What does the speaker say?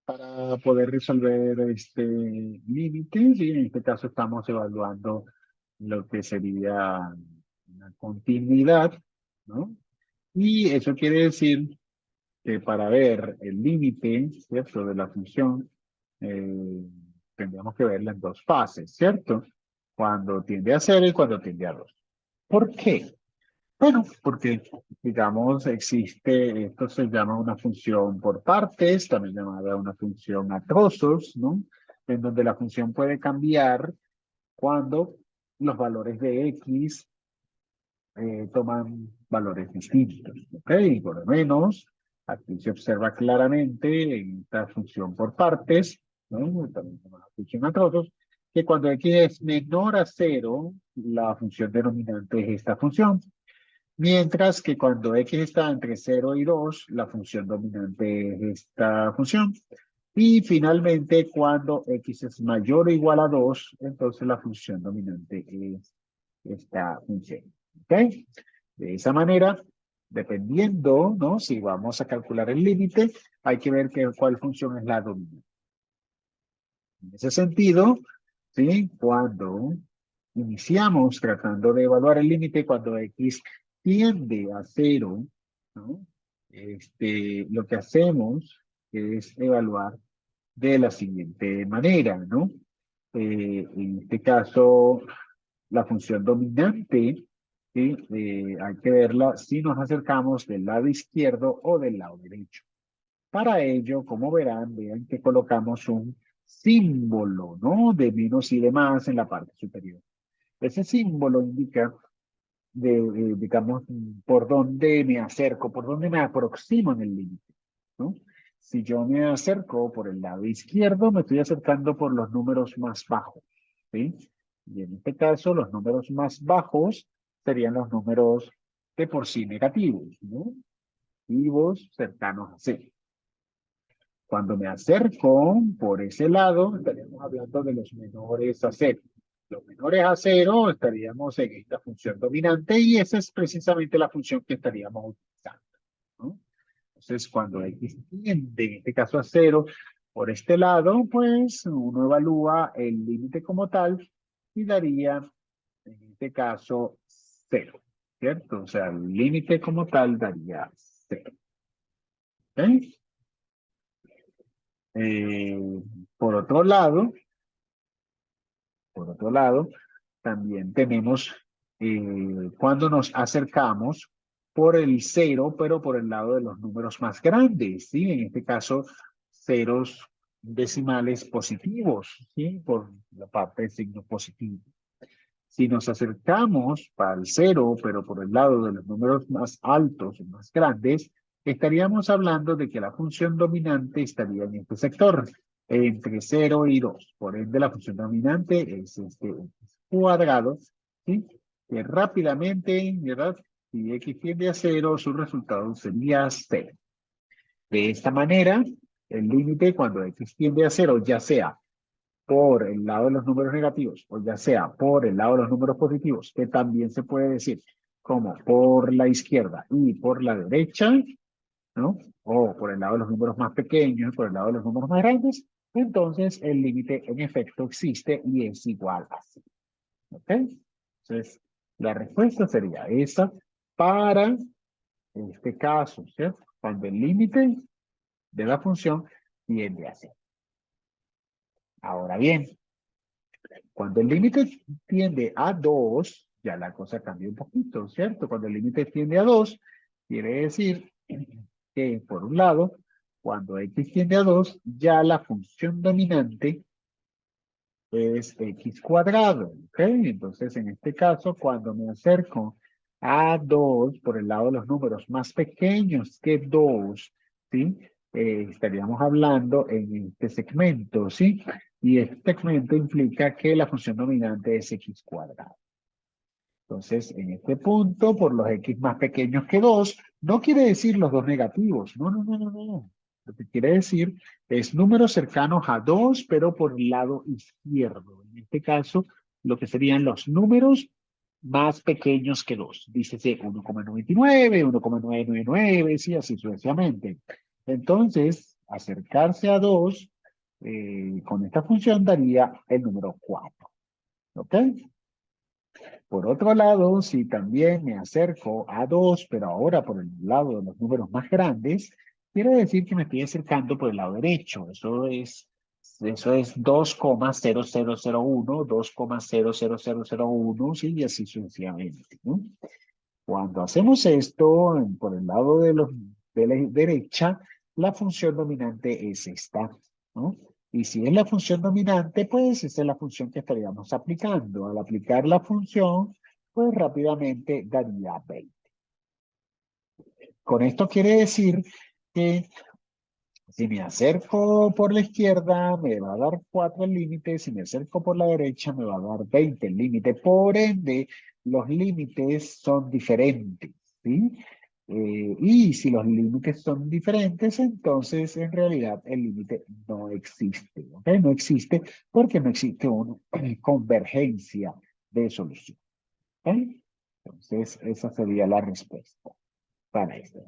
Para poder resolver este límite, y en este caso estamos evaluando lo que sería una continuidad, ¿no? Y eso quiere decir que para ver el límite, ¿cierto?, de la función, eh, tendríamos que verla en dos fases, ¿cierto? Cuando tiende a cero y cuando tiende a dos. ¿Por qué? Bueno, porque, digamos, existe, esto se llama una función por partes, también llamada una función a trozos, ¿no? En donde la función puede cambiar cuando los valores de x toman valores distintos, ¿ok? Y por lo menos, aquí se observa claramente en esta función por partes, ¿no? También llamada función a trozos, que cuando x es menor a cero, la función denominante es esta función. Mientras que cuando x está entre cero y 2, la función dominante es esta función. Y finalmente, cuando x es mayor o igual a 2, entonces la función dominante es esta función. ¿Ok? De esa manera, dependiendo, ¿no? Si vamos a calcular el límite, hay que ver cuál función es la dominante. En ese sentido, ¿sí? Cuando iniciamos tratando de evaluar el límite, cuando x tiende a cero, ¿no? Lo que hacemos es evaluar de la siguiente manera, ¿no? En este caso, la función dominante, ¿sí? Hay que verla si nos acercamos del lado izquierdo o del lado derecho. Para ello, como verán, vean que colocamos un símbolo, ¿no? De menos y de más en la parte superior. Ese símbolo indica, digamos, por dónde me acerco, por dónde me aproximo en el límite, ¿no? Si yo me acerco por el lado izquierdo, me estoy acercando por los números más bajos, ¿sí? Y en este caso, los números más bajos serían los números de por sí negativos, ¿no? Negativos cercanos a cero. Cuando me acerco por ese lado, estaríamos hablando de los menores a cero. Los menores a cero estaríamos en esta función dominante y esa es precisamente la función que estaríamos utilizando, ¿no? Entonces, cuando x tiende, en este caso a cero, por este lado, pues uno evalúa el límite como tal y daría, en este caso, cero, ¿cierto? O sea, el límite como tal daría cero. ¿Ok? Eh, por otro lado, por otro lado, también tenemos cuando nos acercamos por el cero, pero por el lado de los números más grandes, ¿sí? En este caso, ceros decimales positivos, ¿sí? Por la parte de signo positivo. Si nos acercamos para el cero, pero por el lado de los números más altos, más grandes, estaríamos hablando de que la función dominante estaría en este sector, entre cero y 2. Por ende, la función dominante es este x cuadrado, ¿sí? Que rápidamente, ¿verdad? Si x tiende a cero, su resultado sería cero. De esta manera, el límite cuando x tiende a cero, ya sea por el lado de los números negativos, o ya sea por el lado de los números positivos, que también se puede decir como por la izquierda y por la derecha, ¿no? O por el lado de los números más pequeños, por el lado de los números más grandes, entonces el límite en efecto existe y es igual a cero. ¿Ok? Entonces, la respuesta sería esa para este caso, ¿cierto? Cuando el límite de la función tiende a cero. Ahora bien, cuando el límite tiende a 2, ya la cosa cambia un poquito, ¿cierto? Cuando el límite tiende a 2, quiere decir que, por un lado, cuando x tiende a 2, ya la función dominante es x cuadrado, ¿ok? Entonces, en este caso, cuando me acerco a 2 por el lado de los números más pequeños que 2, ¿sí? Estaríamos hablando en este segmento, ¿sí? Y este segmento implica que la función dominante es x cuadrado. Entonces, en este punto, por los x más pequeños que 2, no quiere decir los dos negativos. No, no, no, no, no. Lo que quiere decir es números cercanos a 2, pero por el lado izquierdo. En este caso, lo que serían los números más pequeños que 2. Dícese 1,99, 1,999, sí, así sucesivamente. Entonces, acercarse a 2 con esta función daría el número 4. ¿Ok? Por otro lado, si también me acerco a 2, pero ahora por el lado de los números más grandes, quiere decir que me estoy acercando por el lado derecho. Eso es 2,0001, 2,00001, ¿sí? Y así sucesivamente, ¿no? Cuando hacemos esto por el lado de la derecha, la función dominante es esta, ¿no? Y si es la función dominante, pues esa es la función que estaríamos aplicando. Al aplicar la función, pues rápidamente daría 20. Con esto quiere decir que si me acerco por la izquierda, me va a dar 4 el límite. Si me acerco por la derecha, me va a dar 20 el límite. Por ende, los límites son diferentes, ¿sí? Y si los límites son diferentes, entonces en realidad el límite no existe, ¿ok? No existe porque no existe una convergencia de solución, ¿ok? Entonces, esa sería la respuesta para esto.